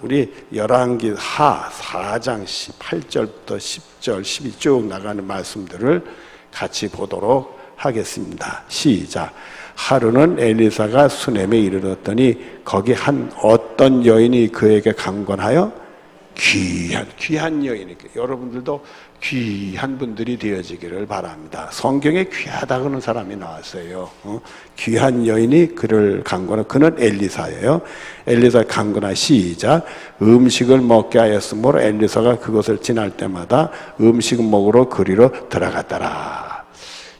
우리 열왕기 하 4장 8절부터 10절, 12 쭉 나가는 말씀들을 같이 보도록 하겠습니다. 시작. 하루는 엘리사가 수넴에 이르렀더니 거기 한 어떤 여인이 그에게 강권하여 귀한 여인이니까 여러분들도 귀한 분들이 되어지기를 바랍니다. 성경에 귀하다 그러는 사람이 나왔어요. 귀한 여인이 그를 강권하여, 그는 엘리사예요. 엘리사 강권하 시작. 음식을 먹게 하였으므로 엘리사가 그것을 지날 때마다 음식 먹으러 그리로 들어갔더라.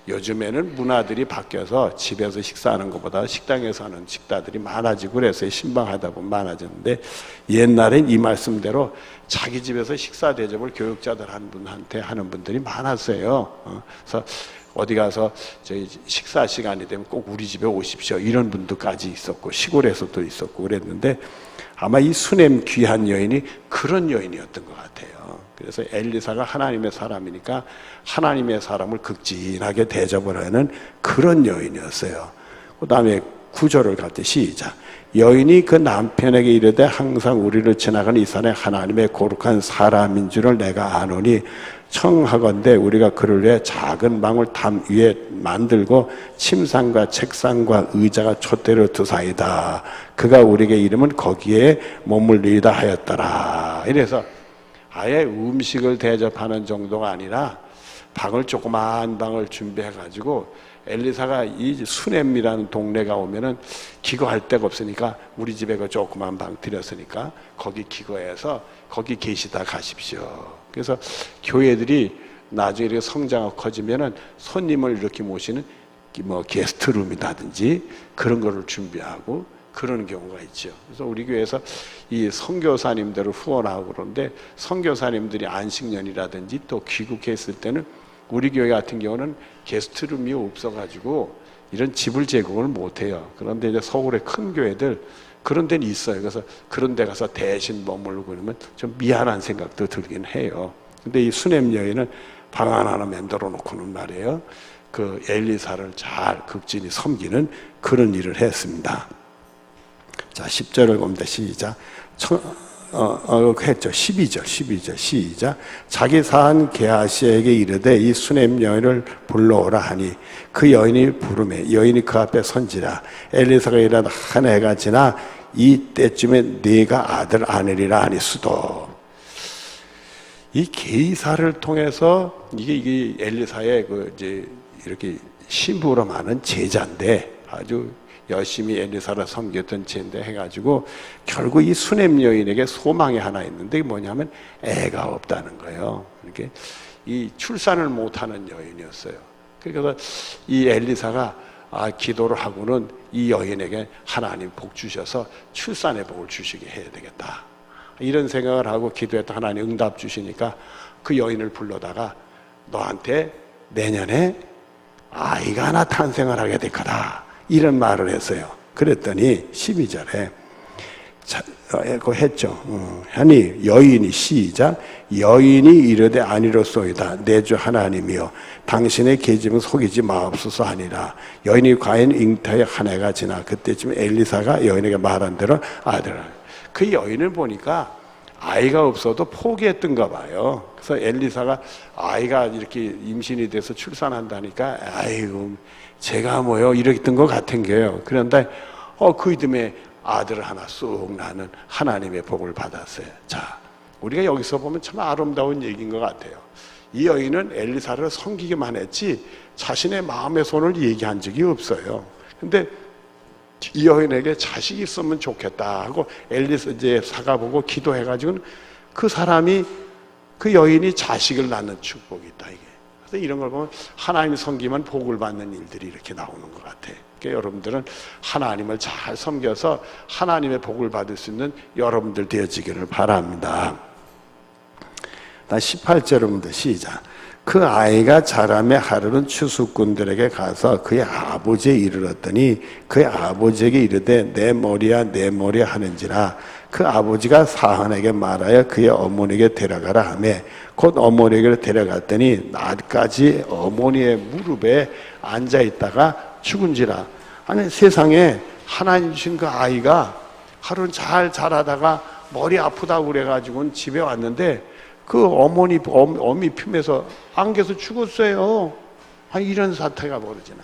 요즘에는 문화들이 바뀌어서 집에서 식사하는 것보다 식당에서 하는 식사들이 많아지고 그래서 신방하다 보면 많아졌는데, 옛날엔 이 말씀대로 자기 집에서 식사 대접을 교육자들 한 분한테 하는 분들이 많았어요. 그래서 어디 가서 저희 식사 시간이 되면 꼭 우리 집에 오십시오 이런 분들까지 있었고, 시골에서도 있었고 그랬는데, 아마 이 수넴 귀한 여인이 그런 여인이었던 것 같아요. 그래서 엘리사가 하나님의 사람이니까 하나님의 사람을 극진하게 대접을 하는 그런 여인이었어요. 그 다음에 9절을 갖다 시작. 여인이 그 남편에게 이르되 항상 우리를 지나가는 이 산에 하나님의 거룩한 사람인 줄을 내가 아노니 청하건대 우리가 그를 위해 작은 방을 담 위에 만들고 침상과 책상과 의자가 촛대로 두사이다. 그가 우리에게 이르면 거기에 머물리다 하였더라. 이래서 아예 음식을 대접하는 정도가 아니라 방을, 조그마한 방을 준비해가지고, 엘리사가 이 수넴이라는 동네가 오면은 기거할 데가 없으니까 우리 집에 그 조그만 방 들였으니까 거기 기거해서 거기 계시다 가십시오. 그래서 교회들이 나중에 이렇게 성장하고 커지면은 손님을 이렇게 모시는 뭐 게스트룸이라든지 그런 거를 준비하고 그런 경우가 있죠. 그래서 우리 교회에서 이 선교사님들을 후원하고 그러는데, 선교사님들이 안식년이라든지 또 귀국했을 때는 우리 교회 같은 경우는 게스트룸이 없어가지고 이런 집을 제공을 못해요. 그런데 이제 서울의 큰 교회들 그런 데는 있어요. 그래서 그런 데 가서 대신 머물고 그러면 좀 미안한 생각도 들긴 해요. 근데 이 수넴 여인은 방 하나 만들어 놓고는 말이에요, 그 엘리사를 잘 극진히 섬기는 그런 일을 했습니다. 자, 10절을 봅니다. 시작. 했죠. 12절 시작. 자기 사한 게하시에게 이르되 이 수넴 여인을 불러오라 하니 그 여인이 부르매 여인이 그 앞에 선지라. 엘리사가 일하다 한 해가 지나 이때쯤에 네가 아들 아내리라 하니 수도. 이 게이사를 통해서 이게 엘리사의 그 이제 이렇게 신부로 많은 제자인데, 아주 열심히 엘리사를 섬겼던 제인데 해가지고 결국 이 수넴 여인에게 소망이 하나 있는데, 뭐냐면 애가 없다는 거예요. 이렇게 이 출산을 못하는 여인이었어요. 그래서 이 엘리사가 기도를 하고는 이 여인에게 하나님 복 주셔서 출산의 복을 주시게 해야 되겠다, 이런 생각을 하고 기도했다. 하나님 응답 주시니까 그 여인을 불러다가 너한테 내년에 아이가 하나 탄생을 하게 될 거다, 이런 말을 했어요. 그랬더니 12절에 그거 했죠. 하니 여인이 시작. 여인이 이르되 아니로소이다. 내 주 하나님이여 당신의 계집은 속이지 마옵소서 하니라. 여인이 과연 잉타의 한 해가 지나 그때쯤 엘리사가 여인에게 말한 대로 아들을. 그 여인을 보니까 아이가 없어도 포기했던가 봐요. 그래서 엘리사가 아이가 이렇게 임신이 돼서 출산한다니까 아이고 제가 뭐요 이랬던 것 같은 게요. 그런데 그 이듬해 아들 하나 쑥 나는 하나님의 복을 받았어요. 자, 우리가 여기서 보면 참 아름다운 얘기인 것 같아요. 이 여인은 엘리사를 섬기기만 했지 자신의 마음의 손을 얘기한 적이 없어요. 근데 이 여인에게 자식이 있으면 좋겠다 하고 엘리사가 보고 기도해가지고는 그 사람이, 그 여인이 자식을 낳는 축복이 있다, 이게. 그래서 이런 걸 보면 하나님 섬기면 복을 받는 일들이 이렇게 나오는 것 같아요. 그러니까 여러분들은 하나님을 잘 섬겨서 하나님의 복을 받을 수 있는 여러분들 되어지기를 바랍니다. 18절부터 시작. 그 아이가 자라매 하루는 추수꾼들에게 가서 그의 아버지에 이르렀더니 그의 아버지에게 이르되 내 머리야 내 머리야 하는지라. 그 아버지가 사한에게 말하여 그의 어머니에게 데려가라 하매 곧 어머니에게 데려갔더니 낮까지 어머니의 무릎에 앉아있다가 죽은지라. 아니 세상에 하나님 주신 그 아이가 하루는 잘 자라다가 머리 아프다고 그래가지고 집에 왔는데 그 어미 품에서 안겨서 죽었어요. 이런 사태가 벌어지나.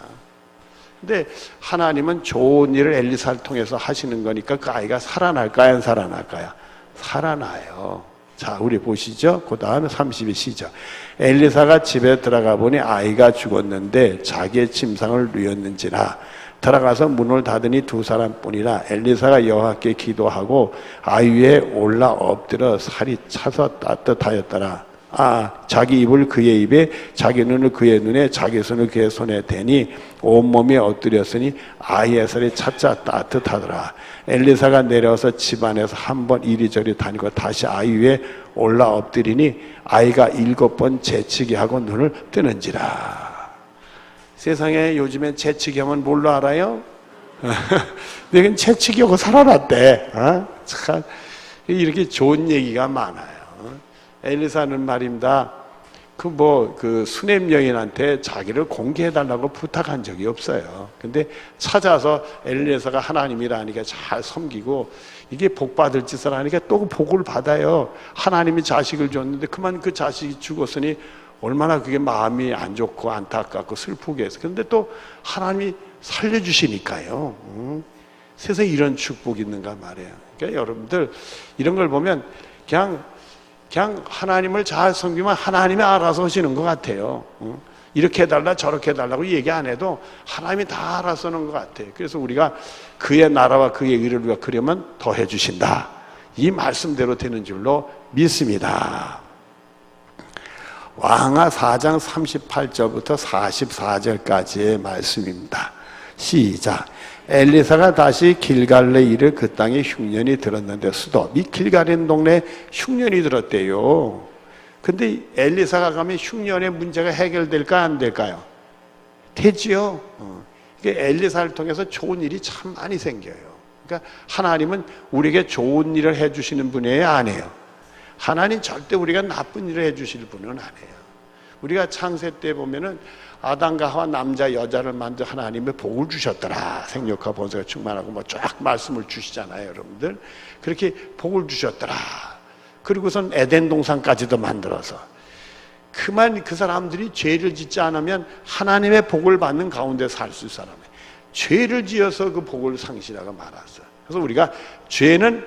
근데 하나님은 좋은 일을 엘리사를 통해서 하시는 거니까 그 아이가 살아날까요? 안 살아날까요? 살아나요. 자, 우리 보시죠. 그 다음에 30일 시작. 엘리사가 집에 들어가 보니 아이가 죽었는데 자기의 침상을 누였는지라. 들어가서 문을 닫으니 두 사람뿐이라. 엘리사가 여호와께 기도하고 아이 위에 올라 엎드려 살이 차서 따뜻하였더라. 자기 입을 그의 입에, 자기 눈을 그의 눈에, 자기 손을 그의 손에 대니 온몸이 엎드렸으니 아이의 살이 차차 따뜻하더라. 엘리사가 내려와서 집안에서 한 번 이리저리 다니고 다시 아이 위에 올라 엎드리니 아이가 7번 재치기 하고 눈을 뜨는지라. 세상에 요즘엔 재치기 하면 뭘로 알아요? 내가 재치기 하고 살아났대. 참 이렇게 좋은 얘기가 많아요. 엘리사는 말입니다. 그 수냄 여인한테 자기를 공개해달라고 부탁한 적이 없어요. 근데 찾아서 엘리사가 하나님이라니까 잘 섬기고 이게 복 받을 짓을 하니까 또 복을 받아요. 하나님이 자식을 줬는데 그만 그 자식이 죽었으니 얼마나 그게 마음이 안 좋고 안타깝고 슬프게 해서. 그런데 또 하나님이 살려주시니까요. 세상에 이런 축복이 있는가 말이에요. 그러니까 여러분들 이런 걸 보면 그냥 하나님을 잘 섬기면 하나님이 알아서 하시는 것 같아요. 이렇게 해달라 저렇게 해달라고 얘기 안 해도 하나님이 다 알아서 하는 것 같아요. 그래서 우리가 그의 나라와 그의 의를 우리가 그려면 더 해주신다. 이 말씀대로 되는 줄로 믿습니다. 왕하 4장 38절부터 44절까지의 말씀입니다. 시작. 엘리사가 다시 길갈레 이를 그 땅에 흉년이 들었는데 수도 이 길갈레 동네에 흉년이 들었대요. 근데 엘리사가 가면 흉년의 문제가 해결될까 안 될까요? 되지요. 엘리사를 통해서 좋은 일이 참 많이 생겨요. 그러니까 하나님은 우리에게 좋은 일을 해주시는 분이에요, 안 해요? 하나님 절대 우리가 나쁜 일을 해주실 분은 아니에요. 우리가 창세 때 보면은 아담과 하와 남자 여자를 만져 하나님의 복을 주셨더라. 생육과 번성에 충만하고 쫙 말씀을 주시잖아요, 여러분들. 그렇게 복을 주셨더라. 그리고선 에덴 동산까지도 만들어서 그만 그 사람들이 죄를 짓지 않으면 하나님의 복을 받는 가운데 살 수 있을 사람이에요. 죄를 지어서 그 복을 상실하고 말았어요. 그래서 우리가 죄는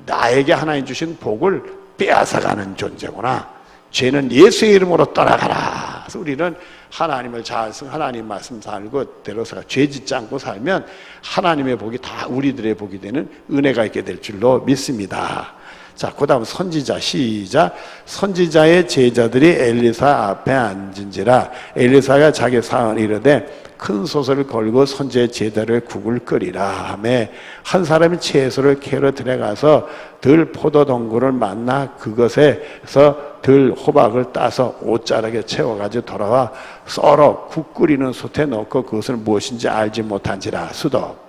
나에게 하나님 주신 복을 빼앗아가는 존재구나. 죄는 예수의 이름으로 떠나가라. 그래서 우리는 하나님을 잘 쓰고 하나님 말씀 살고 대로서 죄 짓지 않고 살면 하나님의 복이 다 우리들의 복이 되는 은혜가 있게 될 줄로 믿습니다. 자, 그 다음 선지자 시작. 선지자의 제자들이 엘리사 앞에 앉은지라. 엘리사가 자기 사언을 이르되 큰 소설을 걸고 선지자의 제자를 국을 끓이라 하매 한 사람이 채소를 캐러 들어가서 들 포도덩굴을 만나 그것에서 들 호박을 따서 옷자락에 채워가지고 돌아와 썰어 국 끓이는 솥에 넣고 그것을 무엇인지 알지 못한지라. 수도.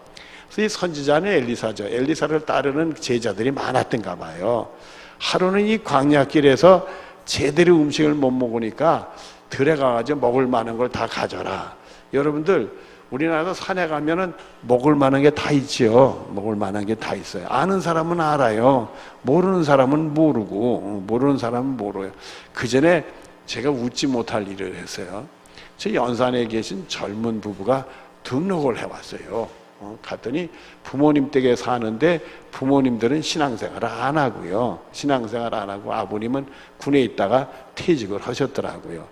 이 선지자는 엘리사죠. 엘리사를 따르는 제자들이 많았던가 봐요. 하루는 이 광야길에서 제대로 음식을 못 먹으니까 들에 가가지고 먹을 만한 걸 다 가져라. 여러분들 우리나라도 산에 가면은 먹을 만한 게 다 있지요. 먹을 만한 게 다 있어요. 아는 사람은 알아요. 모르는 사람은 모르고, 모르는 사람은 모르요. 그 전에 제가 웃지 못할 일을 했어요. 제 연산에 계신 젊은 부부가 등록을 해왔어요. 갔더니 부모님 댁에 사는데 부모님들은 신앙생활을 안 하고요. 신앙생활 안 하고 아버님은 군에 있다가 퇴직을 하셨더라고요.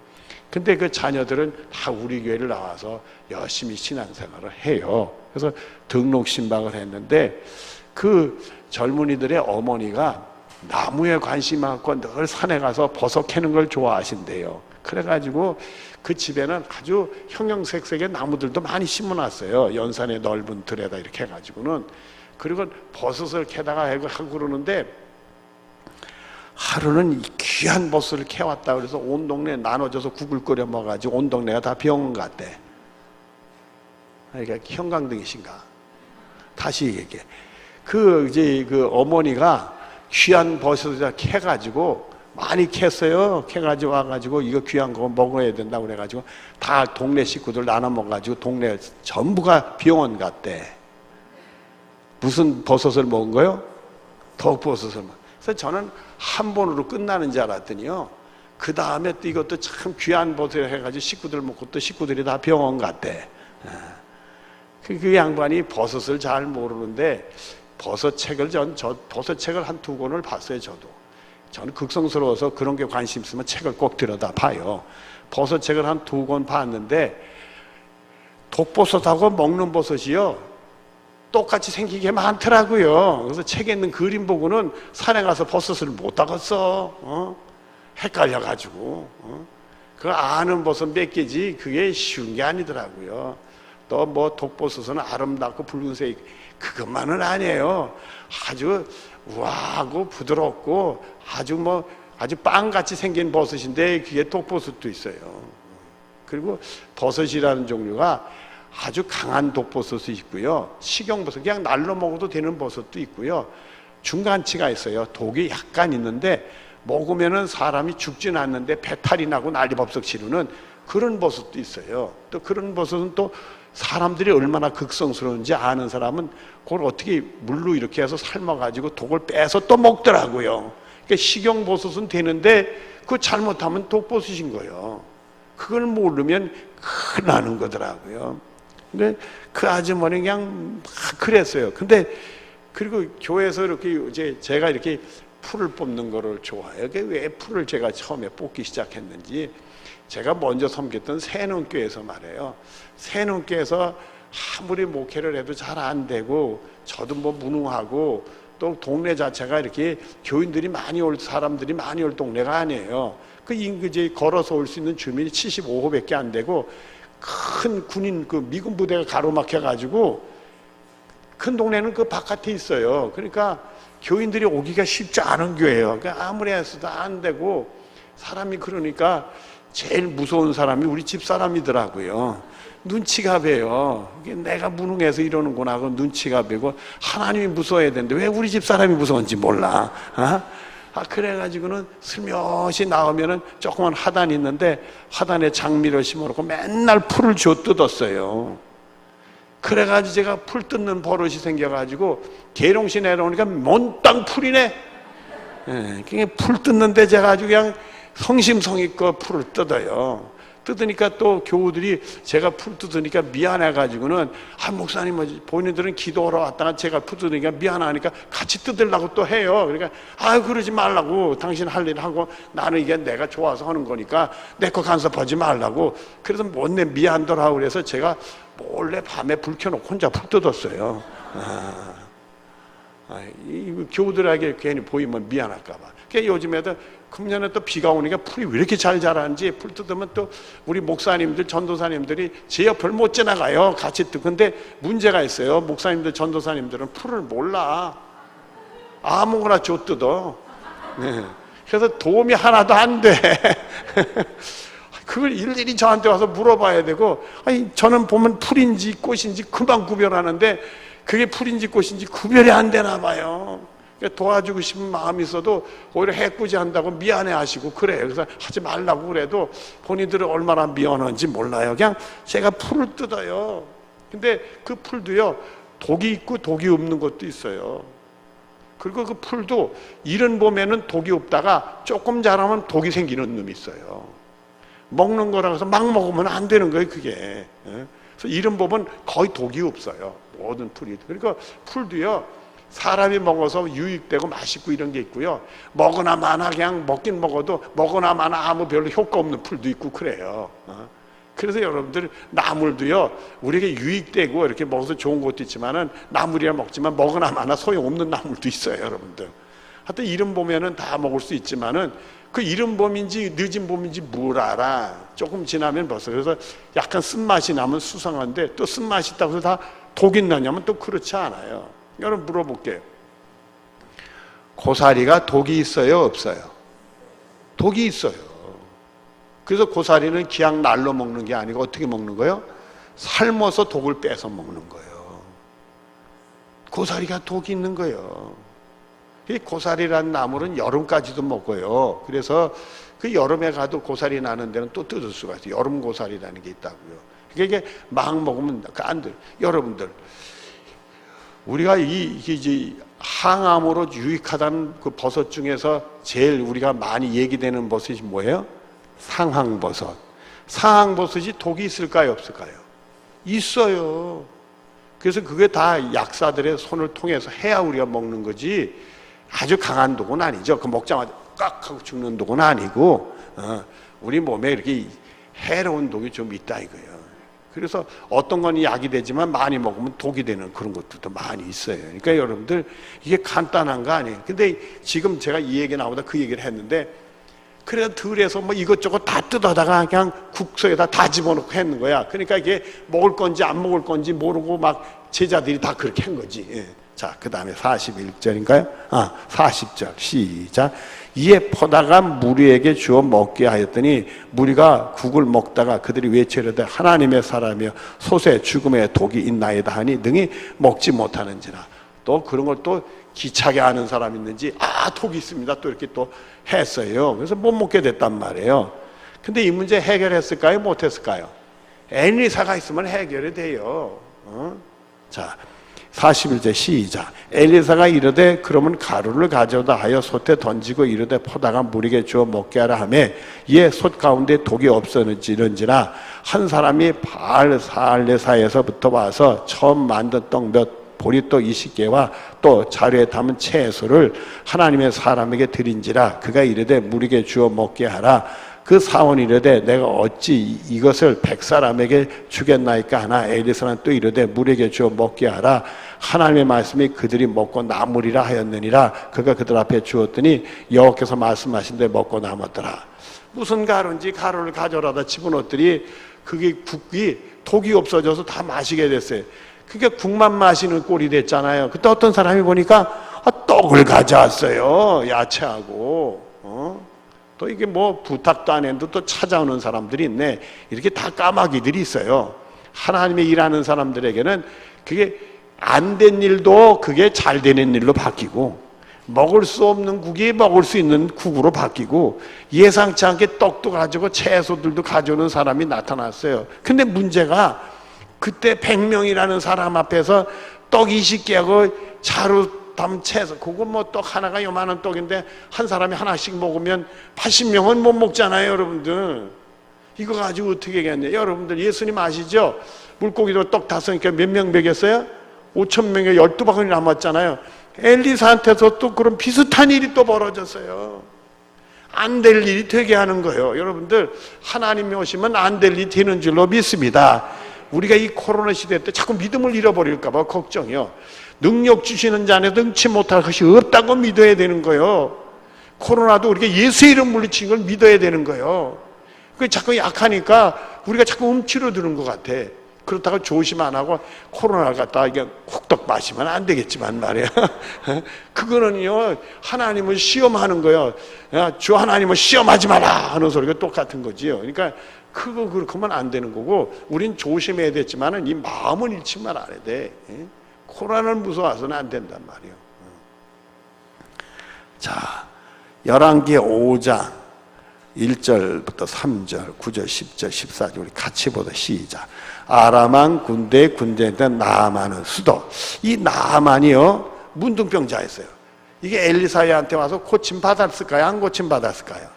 근데 그 자녀들은 다 우리 교회를 나와서 열심히 신앙생활을 해요. 그래서 등록 신방을 했는데 그 젊은이들의 어머니가 나무에 관심이 많고 늘 산에 가서 버섯 캐는 걸 좋아하신대요. 그래가지고 그 집에는 아주 형형색색의 나무들도 많이 심어놨어요. 연산의 넓은 들에다 이렇게 해가지고는. 그리고 버섯을 캐다가 하고 그러는데 하루는 귀한 버섯을 캐왔다 그래서 온 동네에 나눠줘서 국을 끓여 먹어가지고 온 동네가 다 병원 갔대. 그러니까 형광등이신가? 다시 얘기해. 그 어머니가 귀한 버섯을 캐가지고 많이 캤어요. 캐가지고 와가지고 이거 귀한 거 먹어야 된다고 그래가지고 다 동네 식구들 나눠 먹어가지고 동네 전부가 병원 갔대. 무슨 버섯을 먹은 거요? 덕버섯을 먹은. 그래서 저는 한 번으로 끝나는 줄 알았더니요, 그 다음에 또 이것도 참 귀한 버섯을 해가지고 식구들 먹고 또 식구들이 다 병원 갔대. 그 양반이 버섯을 잘 모르는데 버섯책을 버섯책을 한 2권을 봤어요. 저는 극성스러워서 그런 게 관심 있으면 책을 꼭 들여다 봐요. 버섯책을 한 2권 봤는데 독버섯하고 먹는 버섯이요 똑같이 생긴 게 많더라고요. 그래서 책에 있는 그림 보고는 산에 가서 버섯을 못 따갔어. 헷갈려가지고. 그 아는 버섯 몇 개지 그게 쉬운 게 아니더라고요. 또 뭐 독버섯은 아름답고 붉은색 그것만은 아니에요. 아주 우아하고 부드럽고 아주 빵같이 생긴 버섯인데 그게 독버섯도 있어요. 그리고 버섯이라는 종류가 아주 강한 독버섯이 있고요, 식용버섯 그냥 날로 먹어도 되는 버섯도 있고요, 중간치가 있어요. 독이 약간 있는데 먹으면은 사람이 죽진 않는데 배탈이 나고 난리법석 치르는 그런 버섯도 있어요. 또 그런 버섯은 또 사람들이 얼마나 극성스러운지 아는 사람은 그걸 어떻게 물로 이렇게 해서 삶아가지고 독을 빼서 또 먹더라고요. 그러니까 식용버섯은 되는데 그거 잘못하면 독버섯인 거예요. 그걸 모르면 큰일 나는 거더라고요. 근데 그 아주머니 그냥 막 그랬어요. 근데 그리고 교회에서 이렇게 이제 제가 이렇게 풀을 뽑는 거를 좋아해요. 왜 풀을 제가 처음에 뽑기 시작했는지, 제가 먼저 섬겼던 새눈교회에서 말해요. 새눈교회에서 아무리 목회를 해도 잘 안 되고 저도 뭐 무능하고 또 동네 자체가 이렇게 교인들이 많이 올, 사람들이 많이 올 동네가 아니에요. 그 인구지 걸어서 올 수 있는 주민이 75호밖에 안 되고 큰 군인 그 미군 부대가 가로막혀 가지고 큰 동네는 그 바깥에 있어요. 그러니까 교인들이 오기가 쉽지 않은 교회예요. 그러니까 아무리 해서도 안 되고 사람이 그러니까 제일 무서운 사람이 우리 집사람이더라고요. 눈치가 배요. 이게 내가 무능해서 이러는구나 하고 눈치가 배고 하나님이 무서워야 되는데 왜 우리 집사람이 무서운지 몰라. 그래가지고는 슬며시 나오면은 조그만 화단이 있는데 화단에 장미를 심어놓고 맨날 풀을 줘 뜯었어요. 그래가지고 제가 풀 뜯는 버릇이 생겨가지고 계룡시 내려오니까 몬땅 풀이네. 그게 풀 뜯는데 제가 아주 그냥 성심성의껏 풀을 뜯어요. 뜯으니까 또 교우들이 제가 풀 뜯으니까 미안해가지고는 목사님 본인들은 기도하러 왔다가 제가 풀 뜯으니까 미안하니까 같이 뜯으려고 또 해요. 그러니까 그러지 말라고, 당신 할 일 하고 나는 이게 내가 좋아서 하는 거니까 내 거 간섭하지 말라고. 그래서 못내 미안하더라고. 그래서 제가 몰래 밤에 불 켜놓고 혼자 풀 뜯었어요. 이 교우들에게 괜히 보이면 미안할까봐. 그러니까 요즘 애들 금년에 또 비가 오니까 풀이 왜 이렇게 잘 자라는지, 풀 뜯으면 또 우리 목사님들, 전도사님들이 제 옆을 못 지나가요. 같이 뜯. 근데 문제가 있어요. 목사님들, 전도사님들은 풀을 몰라. 아무거나 줘 뜯어. 네. 그래서 도움이 하나도 안 돼. 그걸 일일이 저한테 와서 물어봐야 되고, 저는 보면 풀인지 꽃인지 금방 구별하는데 그게 풀인지 꽃인지 구별이 안 되나 봐요. 도와주고 싶은 마음이 있어도 오히려 해꾸지 한다고 미안해 하시고 그래요. 그래서 하지 말라고 그래도 본인들은 얼마나 미안한지 몰라요. 그냥 제가 풀을 뜯어요. 근데 그 풀도요, 독이 있고 독이 없는 것도 있어요. 그리고 그 풀도 이른 봄에는 독이 없다가 조금 자라면 독이 생기는 놈이 있어요. 먹는 거라서 막 먹으면 안 되는 거예요, 그게. 그래서 이른 봄은 거의 독이 없어요, 모든 풀이. 그러니까 풀도요, 사람이 먹어서 유익되고 맛있고 이런 게 있고요, 먹으나 마나 그냥 먹긴 먹어도 먹으나 마나 아무 별로 효과 없는 풀도 있고 그래요. 그래서 여러분들 나물도요, 우리에게 유익되고 이렇게 먹어서 좋은 것도 있지만은 나물이야 먹지만 먹으나 마나 소용없는 나물도 있어요, 여러분들. 하여튼 이른 봄에는 다 먹을 수 있지만은 그 이른 봄인지 늦은 봄인지 뭘 알아. 조금 지나면 벌써. 그래서 약간 쓴맛이 나면 수상한데 또 쓴맛이 있다고 해서 다 독이 나냐면 또 그렇지 않아요. 여러분 물어볼게요. 고사리가 독이 있어요, 없어요? 독이 있어요. 그래서 고사리는 그냥 날로 먹는 게 아니고 어떻게 먹는 거예요? 삶아서 독을 빼서 먹는 거예요. 고사리가 독이 있는 거예요. 이 고사리라는 나물은 여름까지도 먹어요. 그래서 그 여름에 가도 고사리 나는 데는 또 뜯을 수가 있어요. 여름 고사리라는 게 있다고요. 그러니까 이게 막 먹으면 안 돼요. 여러분들, 우리가 이게 이제 항암으로 유익하다는 그 버섯 중에서 제일 우리가 많이 얘기되는 버섯이 뭐예요? 상황버섯. 상황버섯이 독이 있을까요, 없을까요? 있어요. 그래서 그게 다 약사들의 손을 통해서 해야 우리가 먹는 거지 아주 강한 독은 아니죠. 그 먹자마자 깍 하고 죽는 독은 아니고 우리 몸에 이렇게 해로운 독이 좀 있다 이거예요. 그래서 어떤 건 약이 되지만 많이 먹으면 독이 되는 그런 것들도 많이 있어요. 그러니까 여러분들 이게 간단한 거 아니에요. 근데 지금 제가 이 얘기 나오다 그 얘기를 했는데 그래서 들에서 뭐 이것저것 다 뜯어다가 그냥 국소에다 다 집어넣고 했는 거야. 그러니까 이게 먹을 건지 안 먹을 건지 모르고 막 제자들이 다 그렇게 한 거지. 예. 자, 그 다음에 41절인가요? 40절 시작. 이에 퍼다가 무리에게 주어 먹게 하였더니 무리가 국을 먹다가 그들이 외치려되 하나님의 사람이여 솥에 죽음의 독이 있나이다 하니 능히 먹지 못하는지라. 또 그런 걸 또 기차게 아는 사람 있는지 독이 있습니다 또 이렇게 또 했어요. 그래서 못 먹게 됐단 말이에요. 근데 이 문제 해결했을까요? 못했을까요? 엘리사가 있으면 해결이 돼요. 자, 41절 시작. 엘리사가 이르되 그러면 가루를 가져다 하여 솥에 던지고 이르되 퍼다가 무리에게 주어 먹게 하라 하며 이에 솥 가운데 독이 없어지는지라. 한 사람이 바알 사알레사에서부터 와서 처음 만든 떡 몇 보리떡 20개와 또 자루에 담은 채소를 하나님의 사람에게 드린지라. 그가 이르되 무리에게 주어 먹게 하라. 그 사원이 이르되 내가 어찌 이것을 100사람에게 주겠나이까 하나. 엘리사는 또 이르되 무리에게 주어 먹게 하라. 하나님의 말씀이 그들이 먹고 남으리라 하였느니라. 그가 그들 앞에 주었더니 여호와께서 말씀하신데 먹고 남았더라. 무슨 가루인지 가루를 가져라다 집어넣었더니 그게 국이 독이 없어져서 다 마시게 됐어요. 그러니까 국만 마시는 꼴이 됐잖아요. 그때 어떤 사람이 보니까 떡을 가져왔어요. 야채하고. 또 이게 뭐 부탁도 안 했는데 또 찾아오는 사람들이 있네. 이렇게 다 까마귀들이 있어요. 하나님의 일하는 사람들에게는 그게 안 된 일도 그게 잘 되는 일로 바뀌고, 먹을 수 없는 국이 먹을 수 있는 국으로 바뀌고, 예상치 않게 떡도 가지고 채소들도 가져오는 사람이 나타났어요. 근데 문제가 그때 100명이라는 사람 앞에서 떡 20개하고 자루 담 채소, 그거 뭐 떡 하나가 요만한 떡인데 한 사람이 하나씩 먹으면 80명은 못 먹잖아요, 여러분들. 이거 가지고 어떻게 하겠냐. 여러분들 예수님 아시죠? 물고기로 떡 5개 몇 명 먹였어요? 5,000명에 12바구니 남았잖아요. 엘리사한테서 또 그런 비슷한 일이 또 벌어졌어요. 안 될 일이 되게 하는 거예요. 여러분들 하나님이 오시면 안 될 일이 되는 줄로 믿습니다. 우리가 이 코로나 시대 때 자꾸 믿음을 잃어버릴까 봐 걱정이요. 능력 주시는 자는 능치 못할 것이 없다고 믿어야 되는 거예요. 코로나도 우리가 예수의 이름 물리친 걸 믿어야 되는 거예요. 그게 자꾸 약하니까 우리가 자꾸 움츠러드는 것 같아. 그렇다고 조심 안 하고 코로나를 갖다가 이게 훅떡 마시면 안 되겠지만 말이야. 그거는요, 하나님을 시험하는 거예요. 야, 주 하나님을 시험하지 마라 하는 소리가 똑같은 거지요. 그러니까 그거 그렇게 하면 안 되는 거고, 우린 조심해야 되지만은 이 마음은 잃지만 안 해야 돼. 코로나를 무서워서는 안 된단 말이에요. 자, 열왕기 5장 1절부터 3절, 9절, 10절, 14절 우리 같이 보다 시작. 아람왕 군대인데 나아만은 수도. 이 나아만이요, 문둥병자였어요. 이게 엘리사야한테 와서 고침 받았을까요? 안 고침 받았을까요?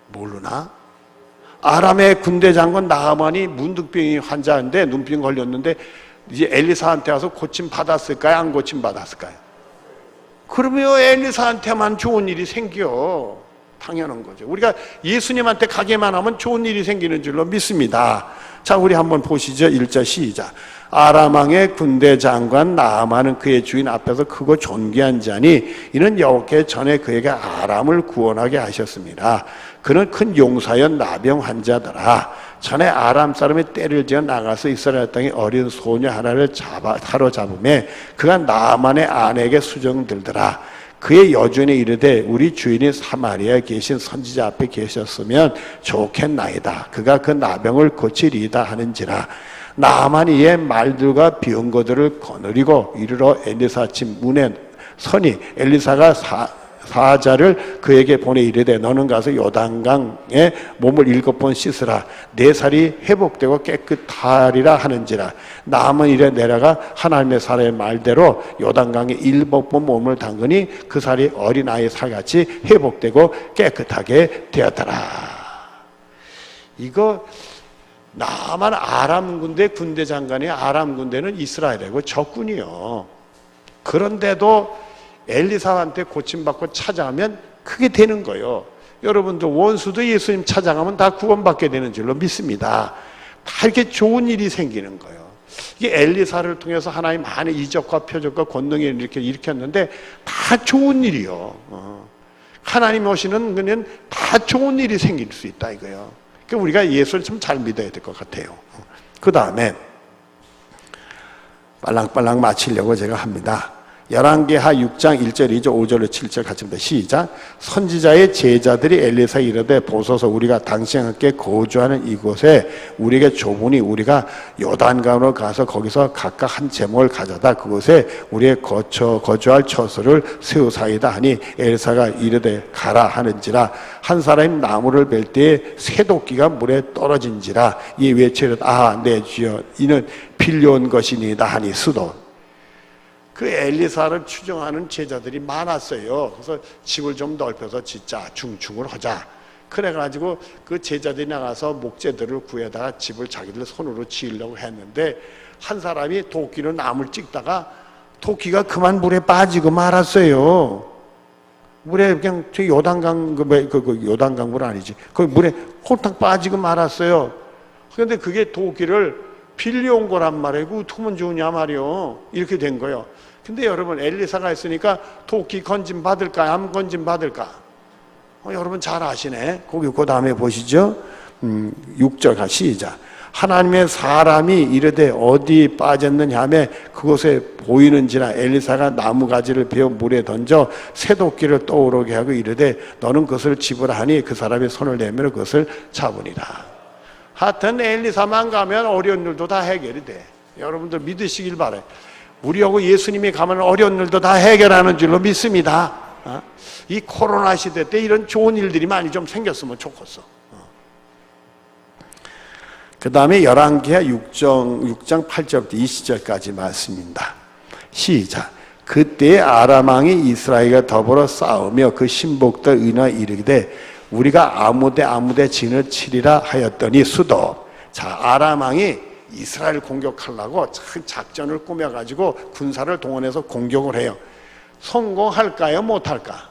모르나? 아람의 군대 장군 나아만이 문둥병이 환자인데 눈병 걸렸는데 이제 엘리사한테 와서 고침 받았을까요? 안 고침 받았을까요? 그러면 엘리사한테만 좋은 일이 생겨. 당연한 거죠. 우리가 예수님한테 가게만 하면 좋은 일이 생기는 줄로 믿습니다. 자, 우리 한번 보시죠. 1절 시작. 아람왕의 군대 장관 나아만은 그의 주인 앞에서 크고 존귀한 자니 이는 여호와께 전에 그에게 아람을 구원하게 하셨습니다. 그는 큰 용사여 나병 환자더라. 전에 아람 사람이 떼를 지어 나가서 이스라엘 땅에 어린 소녀 하나를 사로잡음에 그가 나아만의 아내에게 수정들더라. 그의 여주인이 이르되 우리 주인이 사마리아에 계신 선지자 앞에 계셨으면 좋겠나이다. 그가 그 나병을 고치리이다 하는지라. 나아만이 이에 말들과 병거들을 거느리고 이르러 엘리사 집 문에 서니 엘리사가 사자를 그에게 보내 이르되 너는 가서 요단강에 몸을 7번 씻으라. 내 살이 회복되고 깨끗하리라 하는지라. 남은 일에 내려가 하나님의 사람의 말대로 요단강에 7번 몸을 담그니 그 살이 어린아이 살같이 회복되고 깨끗하게 되었더라. 이거 나만 아람 군대 장관이 아람 군대는 이스라엘이고 적군이요. 그런데도 엘리사한테 고침받고 찾아가면 그게 되는 거예요. 여러분들 원수도 예수님 찾아가면 다 구원받게 되는 줄로 믿습니다. 다 이렇게 좋은 일이 생기는 거예요. 이게 엘리사를 통해서 하나님 많은 이적과 표적과 권능을 이렇게 일으켰는데 다 좋은 일이요. 하나님 오시는 그냥 다 좋은 일이 생길 수 있다 이거예요. 그러니까 우리가 예수를 좀 잘 믿어야 될 것 같아요. 그 다음에 빨랑빨랑 마치려고 제가 합니다. 열왕기하 6장 1절 2절 5절로 7절 같이 합니다. 시작. 선지자의 제자들이 엘리사에 이르되 보소서 우리가 당신과 함께 거주하는 이곳에 우리에게 좁으니 우리가 요단강으로 가서 거기서 각각 한 제목을 가져다 그곳에 우리의 거주할 처소를 세우사이다 하니 엘리사가 이르되 가라 하는지라. 한 사람이 나무를 벨 때에 새도끼가 물에 떨어진지라. 이 외치듯 내 주여 이는 빌려온 것이니이다 하니 수도. 그 엘리사를 추종하는 제자들이 많았어요. 그래서 집을 좀 넓혀서 짓자, 중충을 하자. 그래가지고 그 제자들이 나가서 목재들을 구해다가 집을 자기들 손으로 지으려고 했는데 한 사람이 도끼로 나무를 찍다가 도끼가 그만 물에 빠지고 말았어요. 물에 그냥 저 요단강 요단강 물 아니지. 그 물에 홀딱 빠지고 말았어요. 그런데 그게 도끼를 빌려온 거란 말이에요. 어떻게 하면 좋으냐 말이요. 이렇게 된 거예요. 근데 여러분 엘리사가 있으니까 도끼 건진 받을까 안 건진 받을까? 여러분 잘 아시네. 거기 그 다음에 보시죠. 6절 시작. 하나님의 사람이 이르되 어디 빠졌느냐 하며 그곳에 보이는지라. 엘리사가 나무가지를 베어 물에 던져 새도끼를 떠오르게 하고 이르되 너는 그것을 집으라 하니 그 사람이 손을 내밀어 그것을 잡으니라. 하여튼 엘리사만 가면 어려운 일도 다 해결이 돼. 여러분들 믿으시길 바라요. 우리하고 예수님이 가면 어려운 일도 다 해결하는 줄로 믿습니다. 이 코로나 시대 때 이런 좋은 일들이 많이 좀 생겼으면 좋겠어. 그 다음에 열왕기하 6장 8절부터 20절까지 말씀입니다. 시작. 그때 아람 왕이 이스라엘과 더불어 싸우며 그 신복들 의나 이르기되 우리가 아무데 진을 치리라 하였더니 수도. 자, 아람 왕이 이스라엘 공격하려고 작전을 꾸며가지고 군사를 동원해서 공격을 해요. 성공할까요? 못할까?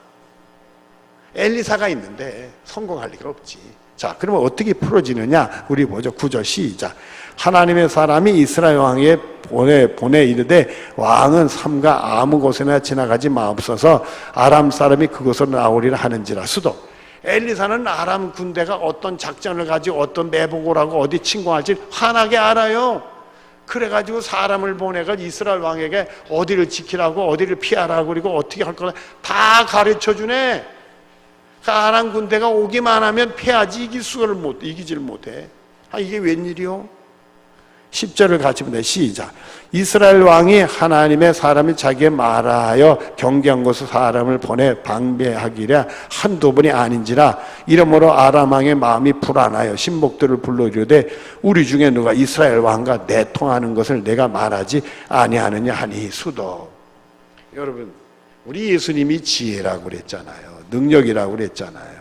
엘리사가 있는데 성공할 리가 없지. 자, 그러면 어떻게 풀어지느냐? 우리 보죠. 9절 시작. 하나님의 사람이 이스라엘 왕에 보내 이르되 왕은 삼가 아무 곳에나 지나가지 마옵소서. 아람 사람이 그곳으로 나오리라 하는지라. 수도. 엘리사는 아람 군대가 어떤 작전을 가지고 어떤 매복을 하고 어디 침공할지 환하게 알아요. 그래가지고 사람을 보내가 이스라엘 왕에게 어디를 지키라고 어디를 피하라고 그리고 어떻게 할 거다 다 가르쳐주네. 아람 군대가 오기만 하면 패하지 이기지를 못해. 이게 웬일이요? 10절을 같이 보내. 시작. 이스라엘 왕이 하나님의 사람이 자기의 말하여 경계한 곳에 사람을 보내 방배하기라 한두 번이 아닌지라. 이러므로 아람 왕의 마음이 불안하여 신복들을 불러 이르되 우리 중에 누가 이스라엘 왕과 내통하는 것을 내가 말하지 아니하느냐 하니 수도. 여러분 우리 예수님이 지혜라고 그랬잖아요. 능력이라고 그랬잖아요.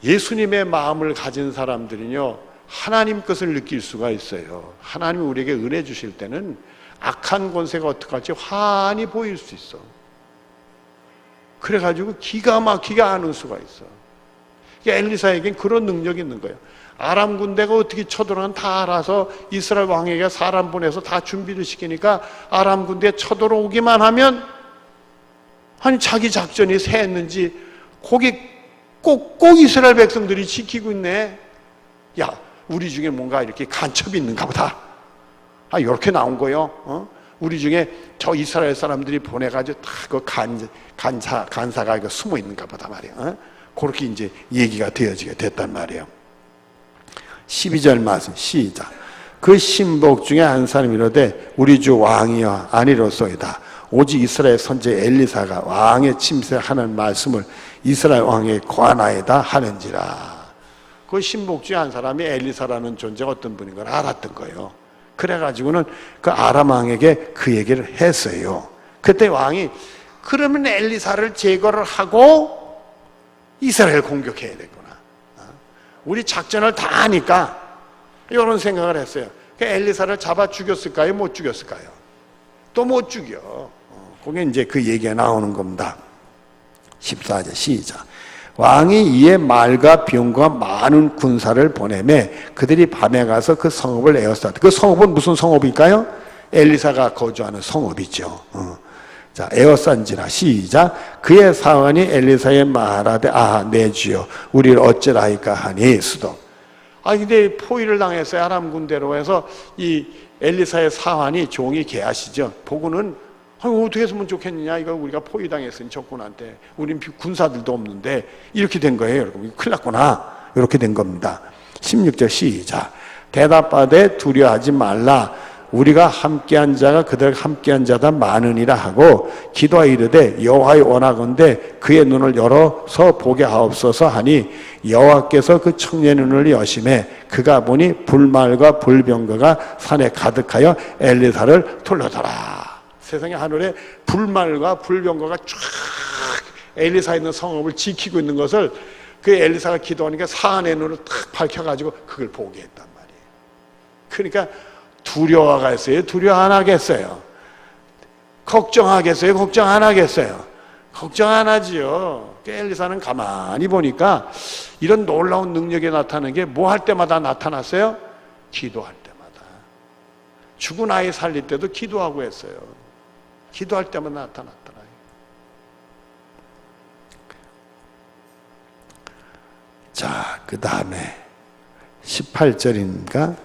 예수님의 마음을 가진 사람들은요 하나님 것을 느낄 수가 있어요. 하나님이 우리에게 은혜 주실 때는 악한 권세가 어떻게 할지 환히 보일 수 있어. 그래가지고 기가 막히게 아는 수가 있어. 엘리사에겐 그런 능력이 있는 거예요. 아람 군대가 어떻게 쳐들어오는 다 알아서 이스라엘 왕에게 사람 보내서 다 준비를 시키니까 아람 군대에 쳐들어오기만 하면 아니 자기 작전이 새했는지 거기 꼭 이스라엘 백성들이 지키고 있네. 야 우리 중에 뭔가 이렇게 간첩이 있는가 보다. 이렇게 나온 거요. 우리 중에 저 이스라엘 사람들이 보내가지고 다 그 간사가 이거 숨어 있는가 보다 말이에요. 그렇게 이제 얘기가 되어지게 됐단 말이에요. 12절 말씀 시작. 그 신복 중에 한 사람이 이르되 우리 주 왕이여 아니로소이다. 오직 이스라엘 선지 엘리사가 왕의 침세하는 말씀을 이스라엘 왕의 관하에다 하는지라. 그 신복 중에 한 사람이 엘리사라는 존재가 어떤 분인 걸 알았던 거예요. 그래가지고는 그 아람 왕에게 그 얘기를 했어요. 그때 왕이 그러면 엘리사를 제거를 하고 이스라엘 공격해야 되구나. 우리 작전을 다 하니까 이런 생각을 했어요. 엘리사를 잡아 죽였을까요? 못 죽였을까요? 또 못 죽여. 그게 이제 그 얘기가 나오는 겁니다. 14절 시작. 왕이 이에 말과 병과 많은 군사를 보내매 그들이 밤에 가서 그 성읍을 에워쌌다. 그 성읍은 무슨 성읍일까요? 엘리사가 거주하는 성읍이죠. 자, 에워싼지라 시작. 그의 사환이 엘리사에 말하되 내 주여 우리를 어찌라이까 하니 수동. 근데 포위를 당했어요. 아람 군대로 해서 이 엘리사의 사환이 종이 게하시죠. 보고는 어떻게 했으면 좋겠느냐. 이거 우리가 포위당했으니 적군한테. 우린 군사들도 없는데 이렇게 된 거예요. 여러분 큰일 났구나. 이렇게 된 겁니다. 16절 시작. 대답하되 두려워하지 말라. 우리가 함께한 자가 그들 함께한 자다 많으니라 하고 기도하여 이르되 여호와의 원하건대 그의 눈을 열어서 보게 하옵소서 하니 여호와께서 그 청년의 눈을 여심해 그가 보니 불말과 불병거가 산에 가득하여 엘리사를 돌려더라. 세상의 하늘에 불말과 불병거가 쫙 엘리사 있는 성읍을 지키고 있는 것을 그 엘리사가 기도하니까 사안의 눈을 탁 밝혀가지고 그걸 보게 했단 말이에요. 그러니까 두려워하겠어요? 두려워 안 하겠어요? 걱정하겠어요? 걱정 안 하겠어요? 걱정 안 하지요. 엘리사는 가만히 보니까 이런 놀라운 능력이 나타나는 게 뭐 할 때마다 나타났어요? 기도할 때마다. 죽은 아이 살릴 때도 기도하고 했어요. 기도할 때마다 나타났더라고요. 자, 그 다음에 18절인가?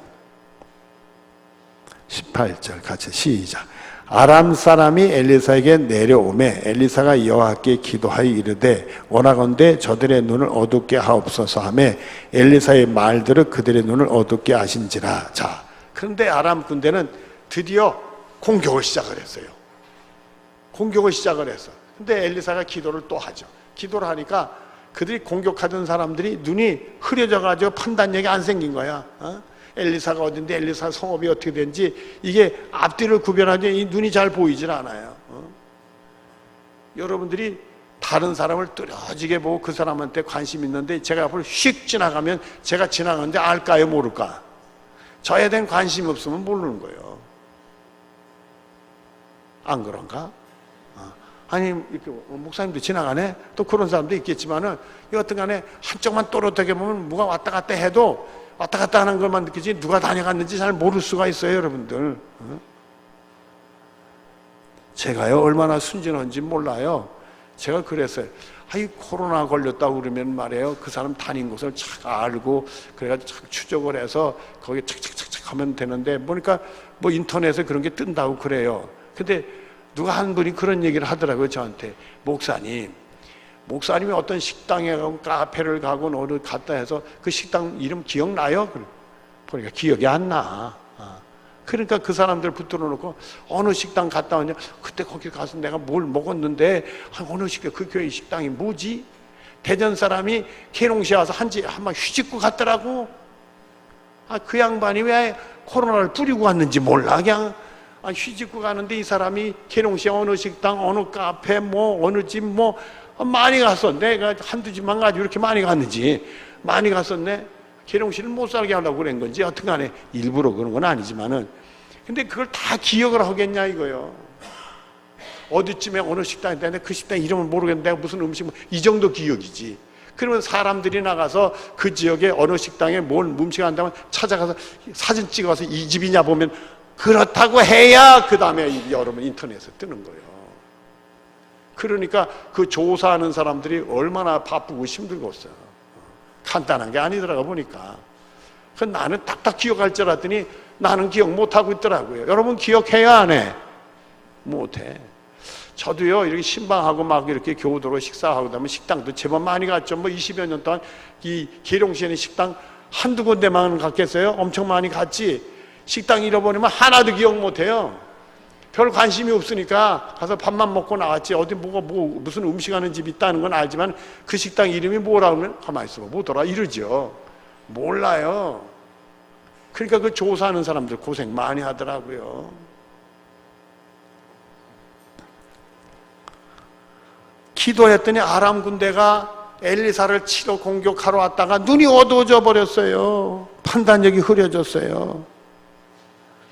18절 같이 시작. 아람 사람이 엘리사에게 내려오매 엘리사가 여호와께 기도하여 이르되 원하건대 저들의 눈을 어둡게 하옵소서 하며 엘리사의 말들을 그들의 눈을 어둡게 하신지라. 자, 그런데 아람 군대는 드디어 공격을 시작을 했어요. 공격을 시작을 했어. 근데 엘리사가 기도를 또 하죠. 기도를 하니까 그들이 공격하던 사람들이 눈이 흐려져가지고 판단력이 안 생긴 거야. 엘리사가 어딘데 엘리사 성읍이 어떻게 된지 이게 앞뒤를 구별하지 이 눈이 잘 보이질 않아요. 여러분들이 다른 사람을 뚫어지게 보고 그 사람한테 관심 있는데 제가 앞으로 휙 지나가면 제가 지나가는데 알까요 모를까? 저에 대한 관심이 없으면 모르는 거예요. 안 그런가? 아니 이렇게 목사님도 지나가네? 또 그런 사람도 있겠지만은 여하튼 간에 한쪽만 또렷하게 보면 누가 왔다 갔다 해도 왔다 갔다 하는 것만 느끼지 누가 다녀갔는지 잘 모를 수가 있어요, 여러분들. 제가요 얼마나 순진한지 몰라요. 제가 그랬어요. 코로나 걸렸다고 그러면 말이에요, 그 사람 다닌 곳을 착 알고 그래가지고 착 추적을 해서 거기 착착착착 하면 되는데 보니까 뭐 인터넷에 그런 게 뜬다고 그래요. 근데 누가 한 분이 그런 얘기를 하더라고요, 저한테. 목사님이 어떤 식당에 가고 카페를 가고 어디 갔다 해서 그 식당 이름 기억나요? 그러니까 기억이 안 나. 그러니까 그 사람들 붙들어 놓고 어느 식당 갔다 왔냐? 그때 거기 가서 내가 뭘 먹었는데 어느 식당, 그 교회 식당이 뭐지? 대전 사람이 계룡시에 와서 한번 휘짓고 갔더라고. 그 양반이 왜 코로나를 뿌리고 왔는지 몰라. 그냥 휘짓고 가는데 이 사람이 계룡시에 어느 식당, 어느 카페, 어느 집, 많이 갔었네. 내가 한두 집만 가지고 이렇게 많이 갔는지. 많이 갔었네. 계룡시를 못 살게 하려고 그런 건지, 어떻게 간에 일부러 그런 건 아니지만은. 근데 그걸 다 기억을 하겠냐, 이거요. 어디쯤에 어느 식당에 있는데 그 식당 이름을 모르겠는데 내가 무슨 음식, 이 정도 기억이지. 그러면 사람들이 나가서 그 지역에 어느 식당에 뭘 음식 한다면 찾아가서 사진 찍어서 이 집이냐 보면 그렇다고 해야 그 다음에 여러분 인터넷에 뜨는 거예요. 그러니까 그 조사하는 사람들이 얼마나 바쁘고 힘들겠어요. 간단한 게 아니더라고 보니까. 나는 딱딱 기억할 줄 알았더니 나는 기억 못하고 있더라고요. 여러분 기억해요 안 해? 못해. 저도요 이렇게 신방하고 막 이렇게 교우들로 식사하고 그다음에 식당도 제법 많이 갔죠. 20여 년 동안 이 계룡시에는 식당 한두 군데만 갔겠어요? 엄청 많이 갔지. 식당 잃어버리면 하나도 기억 못해요. 별 관심이 없으니까 가서 밥만 먹고 나왔지 어디 무슨 음식 하는 집이 있다는 건 알지만 그 식당 이름이 뭐라 그러면 가만히 있어 뭐더라 이러죠. 몰라요. 그러니까 그 조사하는 사람들 고생 많이 하더라고요. 기도했더니 아람 군대가 엘리사를 치러 공격하러 왔다가 눈이 어두워져 버렸어요. 판단력이 흐려졌어요.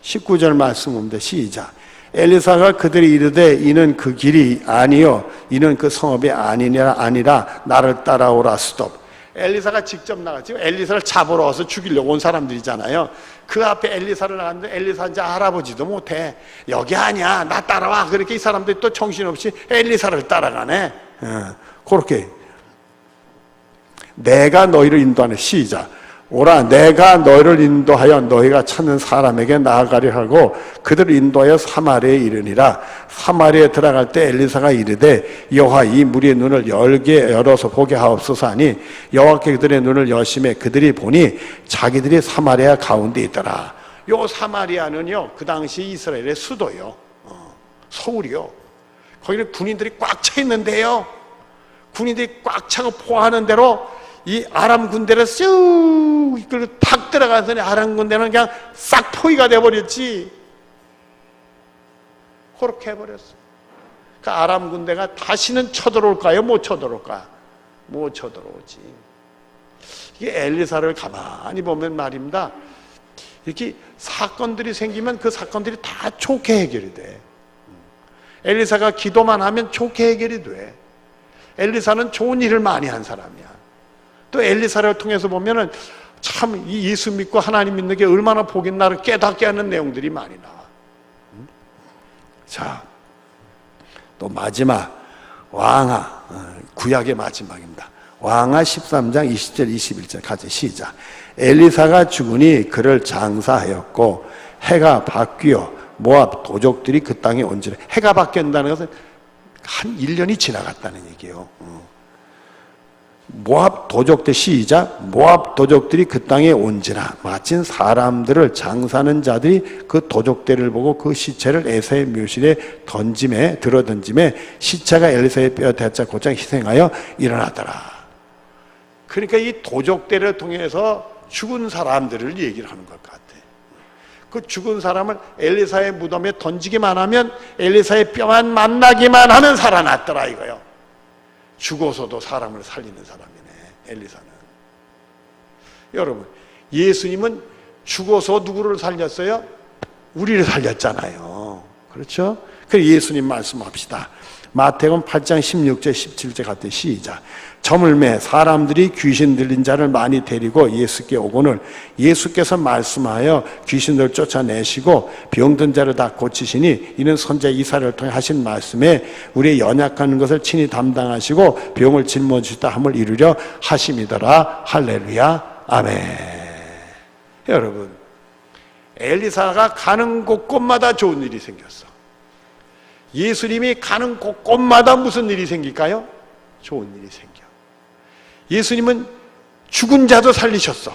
19절 말씀 봅니다. 시작. 엘리사가 그들이 이르되 이는 그 길이 아니요 이는 그 성읍이 아니라 나를 따라오라. 스톱. 엘리사가 직접 나갔지. 엘리사를 잡으러 와서 죽이려고 온 사람들이잖아요. 그 앞에 엘리사를 나갔는데 엘리사 이제 알아보지도 못해. 여기 아니야 나 따라와. 그렇게 이 사람들이 또 정신없이 엘리사를 따라가네. 그렇게 내가 너희를 인도하는 시작. 오라 내가 너희를 인도하여 너희가 찾는 사람에게 나아가려 하고 그들을 인도하여 사마리아에 이르니라. 사마리아에 들어갈 때 엘리사가 이르되 여호와 이 무리의 눈을 열어서 보게 하옵소서 하니 여호와께 그들의 눈을 여심해 그들이 보니 자기들이 사마리아 가운데 있더라. 요 사마리아는요 그 당시 이스라엘의 수도요. 서울이요. 거기는 군인들이 꽉 차 있는데요. 군인들이 꽉 차고 포하는 대로 이 아람 군대를 쑥 이끌고 탁 들어가서니 아람 군대는 그냥 싹 포위가 돼버렸지. 그렇게 해버렸어. 그 아람 군대가 다시는 쳐들어올까요? 못 쳐들어올까? 못 쳐들어오지. 이게 엘리사를 가만히 보면 말입니다. 이렇게 사건들이 생기면 그 사건들이 다 좋게 해결이 돼. 엘리사가 기도만 하면 좋게 해결이 돼. 엘리사는 좋은 일을 많이 한 사람이야. 또 엘리사를 통해서 보면은 참 이 예수 믿고 하나님 믿는 게 얼마나 복이 나를 깨닫게 하는 내용들이 많이 나와. 자, 또 마지막 왕하 구약의 마지막입니다. 왕하 13장 20절 21절 같이 시작. 엘리사가 죽으니 그를 장사하였고 해가 바뀌어 모압 도적들이 그 땅에 온지라. 해가 바뀐다는 것은 한 1년이 지나갔다는 얘기예요. 모압 도적들 시작. 모압 도적들이 그 땅에 온지라. 마침 사람들을 장사하는 자들이 그 도적들을 보고 그 시체를 에사의 묘실에 들어던짐에 시체가 엘리사의 뼈 대자 곧장 희생하여 일어나더라. 그러니까 이 도적들을 통해서 죽은 사람들을 얘기를 하는 것 같아. 그 죽은 사람을 엘리사의 무덤에 던지기만 하면 엘리사의 뼈만 만나기만 하면 살아났더라 이거요. 죽어서도 사람을 살리는 사람이네 엘리사는. 여러분 예수님은 죽어서 누구를 살렸어요? 우리를 살렸잖아요. 그렇죠? 그래서 예수님 말씀합시다. 마태복음 8장 16절 17절 같은 시작. 저물매 사람들이 귀신 들린 자를 많이 데리고 예수께 오고는 예수께서 말씀하여 귀신을 쫓아내시고 병든 자를 다 고치시니 이는 선지자 이사야를 통해 하신 말씀에 우리의 연약한 것을 친히 담당하시고 병을 짊어지시다 함을 이루려 하심이더라. 할렐루야 아멘. 여러분 엘리사가 가는 곳곳마다 좋은 일이 생겼어. 예수님이 가는 곳곳마다 무슨 일이 생길까요? 좋은 일이 생겨. 예수님은 죽은 자도 살리셨어.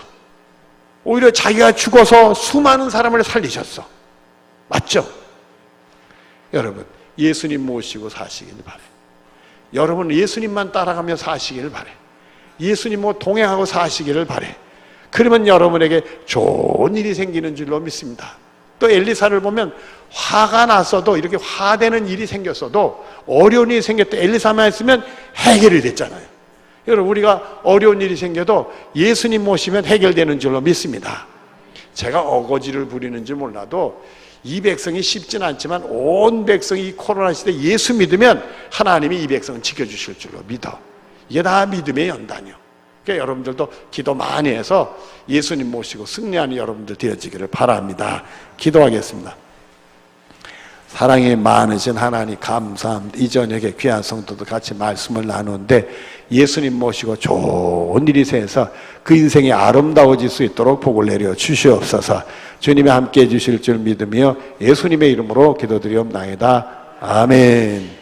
오히려 자기가 죽어서 수많은 사람을 살리셨어. 맞죠? 여러분 예수님 모시고 사시길 바래. 여러분 예수님만 따라가며 사시길 바래. 예수님과 동행하고 사시기를 바래. 그러면 여러분에게 좋은 일이 생기는 줄로 믿습니다. 또 엘리사를 보면 화가 났어도 이렇게 화되는 일이 생겼어도 어려운 일이 생겼다 엘리사만 있으면 해결이 됐잖아요. 여러분 우리가 어려운 일이 생겨도 예수님 모시면 해결되는 줄로 믿습니다. 제가 어거지를 부리는지 몰라도 이 백성이 쉽진 않지만 온 백성이 이 코로나 시대 예수 믿으면 하나님이 이 백성을 지켜주실 줄로 믿어. 이게 다 믿음의 연단이요. 그러니까 여러분들도 기도 많이 해서 예수님 모시고 승리하는 여러분들 되어지기를 바랍니다. 기도하겠습니다. 사랑이 많으신 하나님 감사합니다. 이 저녁에 귀한 성도도 같이 말씀을 나누는데 예수님 모시고 좋은 일이 생겨서 그 인생이 아름다워질 수 있도록 복을 내려 주시옵소서. 주님이 함께해 주실 줄 믿으며 예수님의 이름으로 기도드리옵나이다. 아멘.